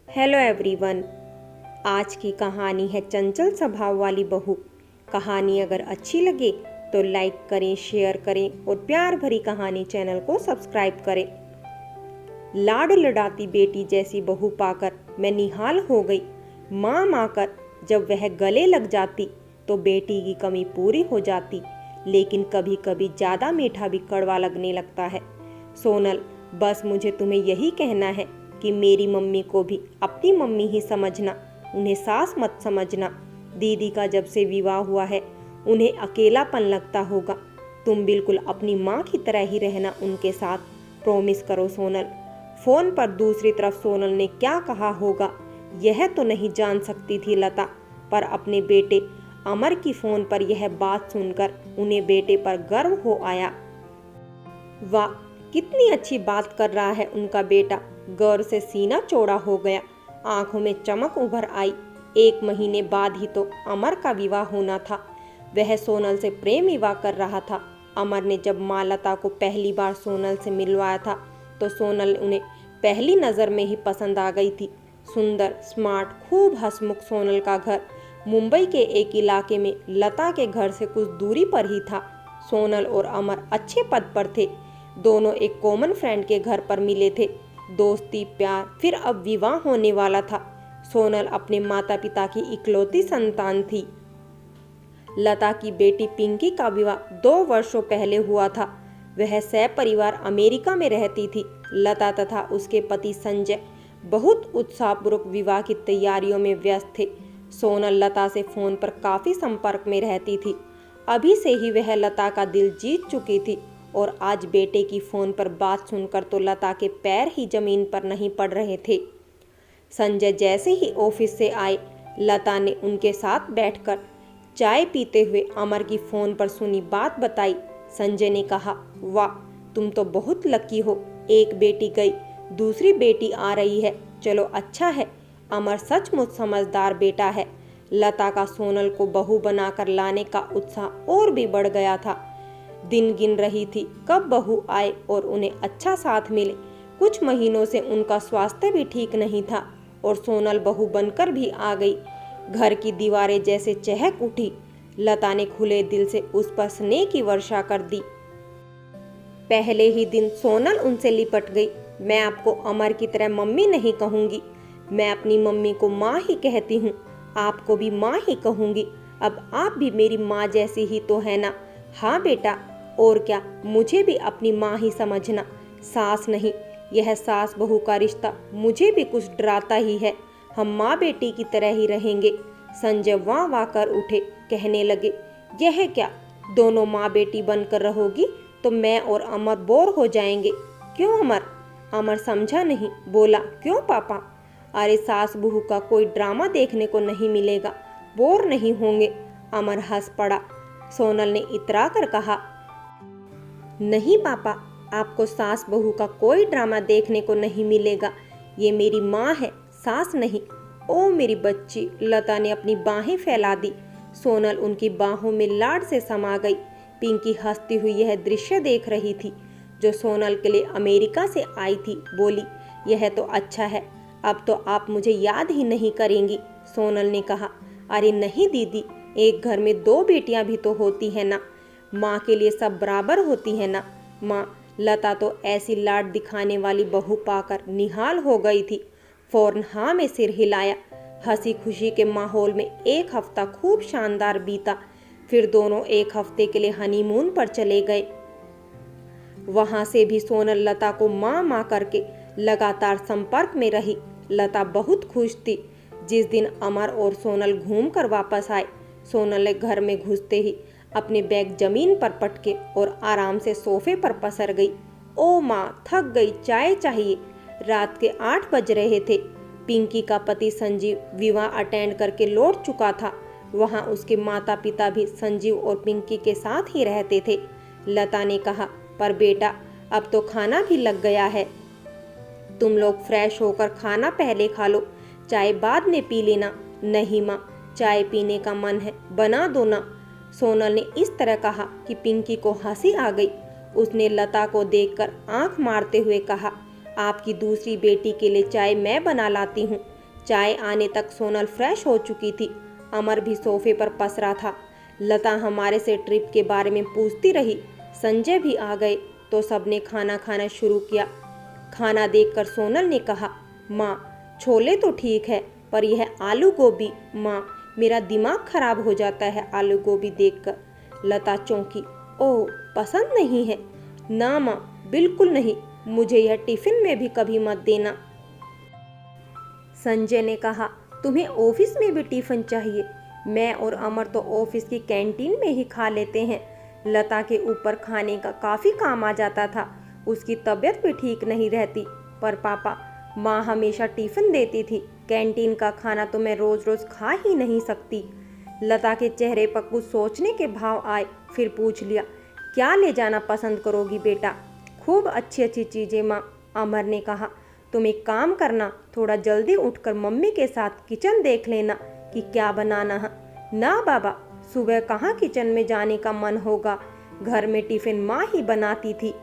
Hello everyone. आज की कहानी है चंचल स्वभाव वाली बहू। कहानी अगर अच्छी लगे तो लाइक करें, शेयर करें और प्यार भरी कहानी चैनल को सब्सक्राइब करें। लाड लडाती बेटी जैसी बहू पाकर मैं निहाल हो गई। माँ माकर जब वह गले लग जाती तो बेटी की कमी पूरी हो जाती, लेकिन कभी कभी ज़्यादा मीठा भी कड़वा लगने लगता है। सोनल, बस मुझे तुम्हें यही कहना है कि मेरी मम्मी को भी अपनी मम्मी ही समझना, उन्हें सास मत समझना। दीदी का जब से विवाह हुआ है उन्हें अकेलापन लगता होगा। तुम बिल्कुल अपनी माँ की तरह ही रहना उनके साथ, प्रॉमिस करो सोनल। फोन पर दूसरी तरफ सोनल ने क्या कहा होगा यह तो नहीं जान सकती थी लता, पर अपने बेटे अमर की फोन पर यह बात सुनकर उन्हें बेटे पर गर्व हो आया। वाह, कितनी अच्छी बात कर रहा है उनका बेटा। गौर से सीना चौड़ा हो गया, आंखों में चमक उभर आई। 1 महीने बाद ही तो अमर का विवाह होना था। वह सोनल से प्रेम विवाह कर रहा था। अमर ने जब माँ लता को पहली बार सोनल से मिलवाया था तो सोनल उन्हें पहली नज़र में ही पसंद आ गई थी। सुंदर, स्मार्ट, खूब हंसमुख सोनल का घर मुंबई के एक इलाके में लता के घर से कुछ दूरी पर ही था। सोनल और अमर अच्छे पद पर थे। दोनों एक कॉमन फ्रेंड के घर पर मिले थे। दोस्ती, प्यार, फिर अब विवाह होने वाला था। सोनल अपने माता पिता की इकलौती संतान थी। लता की बेटी पिंकी का विवाह 2 वर्षों पहले हुआ था। वह सपरिवार अमेरिका में रहती थी। लता तथा उसके पति संजय बहुत उत्साहपूर्वक विवाह की तैयारियों में व्यस्त थे। सोनल लता से फोन पर काफी संपर्क में रहती थी। अभी से ही वह लता का दिल जीत चुकी थी और आज बेटे की फोन पर बात सुनकर तो लता के पैर ही जमीन पर नहीं पड़ रहे थे। संजय जैसे ही ऑफिस से आए, लता ने उनके साथ बैठकर चाय पीते हुए अमर की फोन पर सुनी बात बताई। संजय ने कहा, वाह, तुम तो बहुत लकी हो। एक बेटी गई, दूसरी बेटी आ रही है। चलो अच्छा है, अमर सचमुच समझदार बेटा है। लता का सोनल को बहू बनाकर लाने का उत्साह और भी बढ़ गया था। दिन गिन रही थी कब बहू आए और उन्हें अच्छा साथ मिले। कुछ महीनों से उनका स्वास्थ्य भी ठीक नहीं था और सोनल बहू बनकर भी आ गई। घर की दीवारें जैसे चहक उठी। लता ने खुले दिल से उस पर स्नेह की वर्षा कर दी। पहले ही दिन सोनल उनसे लिपट गई। मैं आपको अमर की तरह मम्मी नहीं कहूँगी, मैं अपनी मम्मी को माँ ही कहती हूँ। आपको भी माँ ही कहूँगी। अब आप भी मेरी माँ जैसी ही तो है ना? हाँ बेटा, और क्या, मुझे भी अपनी माँ ही समझना, सास नहीं। यह सास बहू का रिश्ता मुझे भी कुछ डराता ही है। हम माँ बेटी की तरह ही रहेंगे। संजय वाह वाह कर उठे, कहने लगे, यह क्या, दोनों माँ बेटी बनकर रहोगी तो मैं और अमर बोर हो जाएंगे। क्यों अमर? अमर समझा नहीं, बोला, क्यों पापा? अरे सास बहू का कोई ड्रामा देखने को नहीं मिलेगा, बोर नहीं होंगे। अमर हंस पड़ा। सोनल ने इतरा कर कहा, नहीं पापा, आपको सास बहू का कोई ड्रामा देखने को नहीं मिलेगा। ये मेरी माँ है, सास नहीं। ओ मेरी बच्ची, लता ने अपनी बाहें फैला दी। सोनल उनकी बाहों में लाड से समा गई। पिंकी हंसती हुई यह दृश्य देख रही थी, जो सोनल के लिए अमेरिका से आई थी। बोली, यह तो अच्छा है, अब तो आप मुझे याद ही नहीं करेंगी। सोनल ने कहा, अरे नहीं दीदी, एक घर में 2 बेटियां भी तो होती है ना, माँ के लिए सब बराबर होती है ना। माँ, लता तो ऐसी लाड दिखाने वाली बहू पाकर निहाल हो गई थी। फौरन हाँ में सिर हिलाया। हंसी खुशी के माहौल में 1 हफ्ता खूब शानदार बीता। फिर दोनों 1 हफ्ते के लिए हनीमून पर चले गए। वहां से भी सोनल लता को माँ माँ करके लगातार संपर्क में रही। लता बहुत खुश थी। जिस दिन अमर और सोनल घूम कर वापस आए, सोनल ने घर में घुसते ही अपने बैग जमीन पर पटके और आराम से सोफे पर पसर गई। ओ माँ, थक गई, चाय चाहिए। रात के 8 बज रहे थे। पिंकी का पति संजीव विवाह अटेंड करके लौट चुका था। वहाँ उसके माता पिता भी संजीव और पिंकी के साथ ही रहते थे। लता ने कहा, पर बेटा, अब तो खाना भी लग गया है, तुम लोग फ्रेश होकर खाना पहले खा लो, चाय बाद में पी लेना। नहीं माँ, चाय पीने का मन है, बना दो ना। सोनल ने इस तरह कहा कि पिंकी को हंसी आ गई। उसने लता को देखकर आंख मारते हुए कहा, आपकी दूसरी बेटी के लिए चाय मैं बना लाती हूँ। चाय आने तक सोनल फ्रेश हो चुकी थी। अमर भी सोफे पर पसरा था। लता हमारे से ट्रिप के बारे में पूछती रही। संजय भी आ गए तो सबने खाना खाना शुरू किया। खाना देखकर सोनल ने कहा, माँ छोले तो ठीक है पर यह आलू गोभी, माँ मेरा दिमाग खराब हो जाता है आलू गोभी देखकर। लता चौंकी, ओह पसंद नहीं है? ना माँ बिल्कुल नहीं, मुझे यह टिफिन में भी कभी मत देना। संजय ने कहा, तुम्हें ऑफिस में भी टिफिन चाहिए? मैं और अमर तो ऑफिस की कैंटीन में ही खा लेते हैं। लता के ऊपर खाने का काफ़ी काम आ जाता था। उसकी तबीयत भी ठीक नहीं रहती। पर पापा, माँ हमेशा टिफिन देती थी, कैंटीन का खाना तो मैं रोज रोज खा ही नहीं सकती। लता के चेहरे पर कुछ सोचने के भाव आए, फिर पूछ लिया, क्या ले जाना पसंद करोगी बेटा? खूब अच्छी अच्छी चीज़ें माँ। अमर ने कहा, तुम एक काम करना, थोड़ा जल्दी उठकर मम्मी के साथ किचन देख लेना कि क्या बनाना है। ना बाबा, सुबह कहाँ किचन में जाने का मन होगा, घर में टिफिन माँ ही बनाती थी।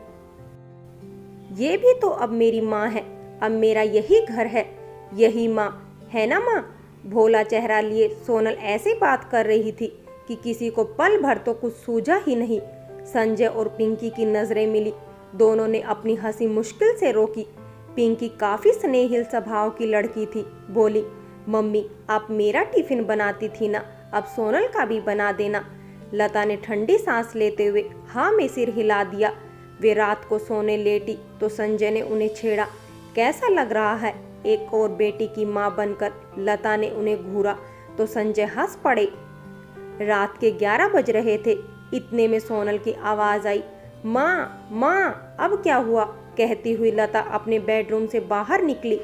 ये भी तो अब मेरी माँ है, अब मेरा यही घर है, यही माँ है ना माँ? भोला चेहरा लिए सोनल ऐसे बात कर रही थी कि किसी को पल भर तो कुछ सूझा ही नहीं। संजय और पिंकी की नजरें मिली। दोनों ने अपनी हंसी मुश्किल से रोकी। पिंकी काफी स्नेहिल स्वभाव की लड़की थी। बोली, मम्मी आप मेरा टिफिन बनाती थी ना, अब सोनल का भी बना देना। लता ने ठंडी सांस लेते हुए हाँ में सिर हिला दिया। वे रात को सोने लेटी तो संजय ने उन्हें छेड़ा, कैसा लग रहा है एक और बेटी की माँ बनकर? लता ने उन्हें घूरा तो संजय हंस पड़े। रात के 11 बज रहे थे। इतने में सोनल की आवाज आई, माँ माँ अब क्या हुआ? कहती हुई लता अपने बेडरूम से बाहर निकली।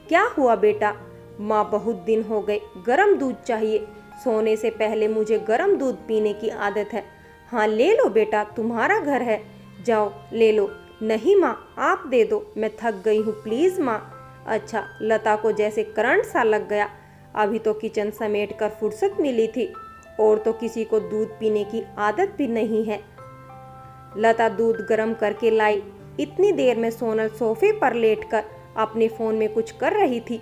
क्या हुआ बेटा? माँ बहुत दिन हो गए, गरम दूध चाहिए। सोने से पहले मुझे गरम दूध पीने की आदत है। हाँ ले लो बेटा, तुम्हारा घर है, जाओ ले लो। नहीं माँ आप दे दो, मैं थक गई हूँ प्लीज़ माँ। अच्छा, लता को जैसे करंट सा लग गया। अभी तो किचन समेट कर फुर्सत मिली थी और तो किसी को दूध पीने की आदत भी नहीं है। लता दूध गर्म करके लाई। इतनी देर में सोनल सोफे पर लेटकर अपने फ़ोन में कुछ कर रही थी।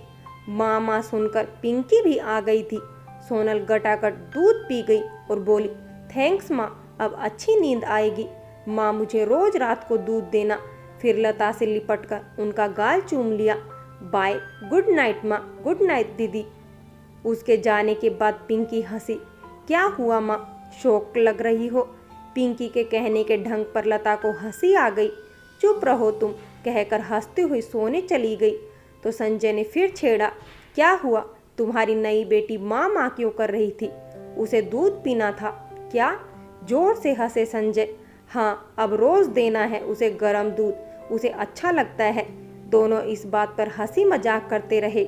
माँ माँ सुनकर पिंकी भी आ गई थी। सोनल गटागट दूध पी गई और बोली, थैंक्स माँ, अब अच्छी नींद आएगी। माँ मुझे रोज रात को दूध देना। फिर लता से लिपटकर उनका गाल चूम लिया। बाय, गुड नाइट माँ, गुड नाइट दीदी। उसके जाने के बाद पिंकी हंसी। क्या हुआ माँ, शौक लग रही हो? पिंकी के कहने के ढंग पर लता को हंसी आ गई। चुप रहो तुम, कहकर हंसती हुई सोने चली गई। तो संजय ने फिर छेड़ा, क्या हुआ? तुम्हारी नई बेटी माँ माँ क्यों कर रही थी? उसे दूध पीना था क्या? जोर से हंसे संजय। हाँ, अब रोज देना है उसे गरम दूध, उसे अच्छा लगता है। दोनों इस बात पर हंसी मजाक करते रहे।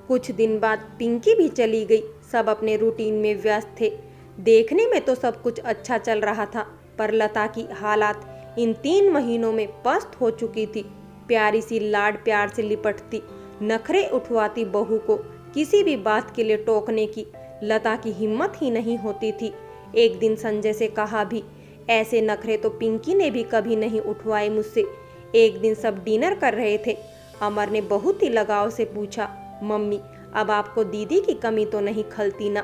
कुछ दिन बाद पिंकी भी चली गई। सब अपने रूटीन में व्यस्त थे। देखने में तो सब कुछ अच्छा चल रहा था, पर लता की हालात इन 3 महीनों में पस्त हो चुकी थी। प्यारी सी लाड प्यार से लिपटती, नखरे उठवाती बहू को किसी भी बात के लिए टोकने की लता की हिम्मत ही नहीं होती थी। एक दिन संजय से कहा भी, ऐसे नखरे तो पिंकी ने भी कभी नहीं उठवाए मुझसे। एक दिन सब डिनर कर रहे थे। अमर ने बहुत ही लगाव से पूछा, मम्मी अब आपको दीदी की कमी तो नहीं खलती ना?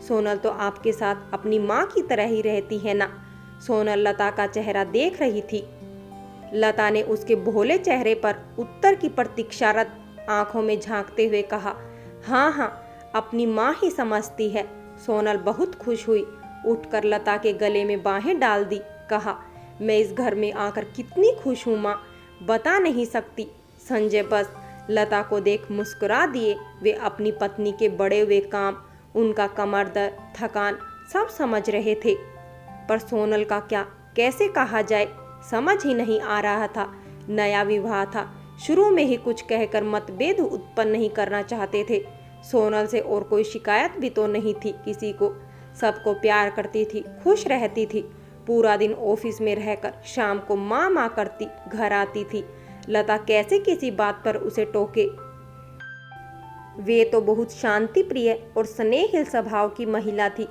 सोनल तो आपके साथ अपनी माँ की तरह ही रहती है ना? सोनल लता का चेहरा देख रही थी। लता ने उसके भोले चेहरे पर उत्तर की प्रतीक्षारत आंखों में झांकते हुए कहा, हाँ हाँ, अपनी माँ ही समझती है। सोनल बहुत खुश हुई, उठकर लता के गले में बाहें डाल दी। कहा, मैं इस घर में आकर कितनी खुश हूँ माँ, बता नहीं सकती। संजय बस लता को देख मुस्कुरा दिए। वे अपनी पत्नी के बड़े हुए काम, उनका कमर दर्द, थकान सब समझ रहे थे। पर सोनल का क्या, कैसे कहा जाए, समझ ही नहीं आ रहा था। नया विवाह था, शुरू में ही कुछ कहकर मतभेद उत्पन्न नहीं करना चाहते थे। सोनल से और कोई शिकायत भी तो नहीं थी किसी को। सबको प्यार करती थी, खुश रहती थी। पूरा दिन ऑफिस में रहकर शाम को माँ माँ करती घर आती थी। लता कैसे किसी बात पर उसे टोके? वे तो बहुत शांति प्रिय और स्नेहिल स्वभाव की महिला थी।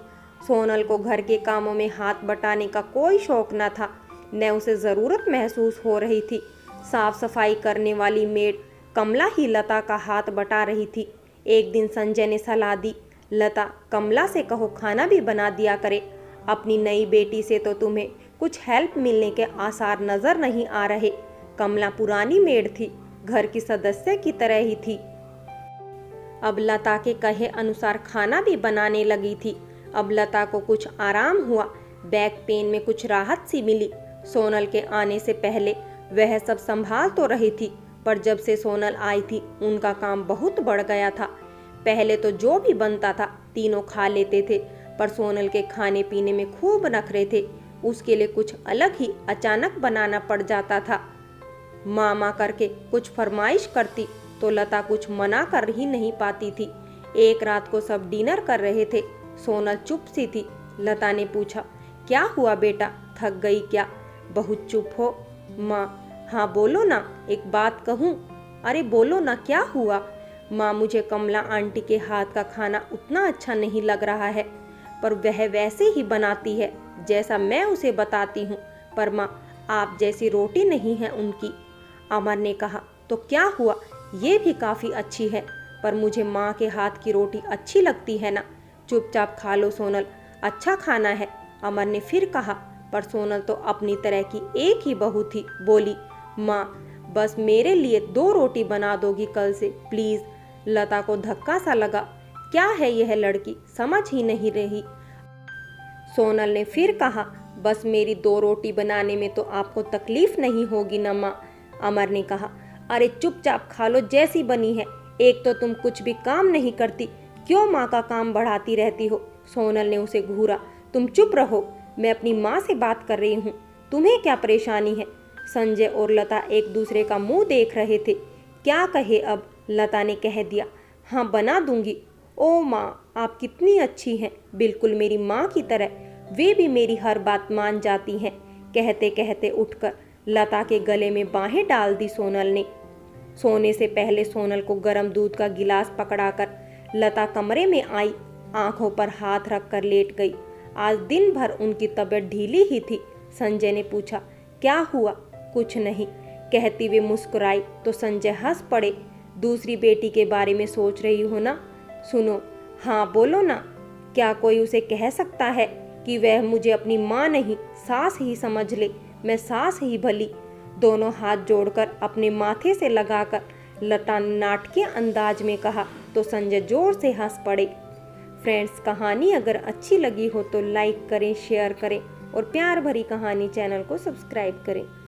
सोनल को घर के कामों में हाथ बटाने का कोई शौक न था, न उसे ज़रूरत महसूस हो रही थी। साफ सफाई करने वाली मेड, कमला ही लता का हाथ बटा रही थी। एक दिन संजय ने सलाह दी, लता, कमला से कहो खाना भी बना दिया करे। अपनी नई बेटी से तो तुम्हें कुछ हेल्प मिलने के आसार नजर नहीं आ रहे। कमला पुरानी मेड थी, घर की सदस्य की तरह ही थी। अब लता के कहे अनुसार खाना भी बनाने लगी थी। अब लता को कुछ आराम हुआ, बैक पेन में कुछ राहत सी मिली। सोनल के आने से पहले वह सब संभाल तो रही थी, पर जब से सोनल आई थी उनका काम बहुत बढ़ गया था। पहले तो जो भी बनता था तीनों खा लेते थे, पर सोनल के खाने पीने में खूब नखरे थे। उसके लिए कुछ अलग ही अचानक बनाना पड़ जाता था। मामा करके कुछ फरमाइश करती तो लता कुछ मना कर ही नहीं पाती थी। एक रात को सब डिनर कर रहे थे, सोनल चुप सी थी। लता ने पूछा, क्या हुआ बेटा, थक गई क्या? बहुत चुप हो। माँ, हाँ बोलो ना, एक बात कहूँ। अरे बोलो ना, क्या हुआ? माँ, मुझे कमला आंटी के हाथ का खाना उतना अच्छा नहीं लग रहा है, पर वह वैसे ही बनाती है जैसा मैं उसे बताती हूँ। पर माँ, आप जैसी रोटी नहीं है उनकी। अमर ने कहा, तो क्या हुआ, ये भी काफ़ी अच्छी है, पर मुझे माँ के हाथ की रोटी अच्छी लगती है ना। चुपचाप खा लो सोनल, अच्छा खाना है। अमर ने फिर कहा, पर सोनल तो अपनी तरह की एक ही बहू थी। बोली, माँ, बस मेरे लिए 2 रोटी बना दोगी कल से प्लीज़। लता को धक्का सा लगा, क्या है यह लड़की, समझ ही नहीं रही। सोनल ने फिर कहा, बस मेरी 2 रोटी बनाने में तो आपको तकलीफ नहीं होगी ना माँ। अमर ने कहा, अरे चुपचाप खा लो जैसी बनी है। एक तो तुम कुछ भी काम नहीं करती, क्यों माँ का काम बढ़ाती रहती हो? सोनल ने उसे घूरा, तुम चुप रहो, मैं अपनी माँ से बात कर रही हूँ, तुम्हें क्या परेशानी है? संजय और लता एक दूसरे का मुंह देख रहे थे। क्या कहे अब? लता ने कह दिया, हाँ बना दूंगी। ओ माँ, आप कितनी अच्छी हैं, बिल्कुल मेरी माँ की तरह, वे भी मेरी हर बात मान जाती हैं। कहते कहते उठकर लता के गले में बाहें डाल दी सोनल ने। सोने से पहले सोनल को गर्म दूध का गिलास पकड़ाकर लता कमरे में आई, आंखों पर हाथ रखकर लेट गई। आज दिन भर उनकी तबीयत ढीली ही थी। संजय ने पूछा, क्या हुआ? कुछ नहीं, कहती हुए मुस्कुराई तो संजय हंस पड़े। दूसरी बेटी के बारे में सोच रही हो ना? सुनो, हाँ बोलो ना, क्या कोई उसे कह सकता है कि वह मुझे अपनी माँ नहीं सास ही समझ ले? मैं सास ही भली। दोनों हाथ जोड़कर अपने माथे से लगाकर लता ने नाटकीय अंदाज में कहा तो संजय जोर से हंस पड़े। फ्रेंड्स, कहानी अगर अच्छी लगी हो तो लाइक करें, शेयर करें और प्यार भरी कहानी चैनल को सब्सक्राइब करें।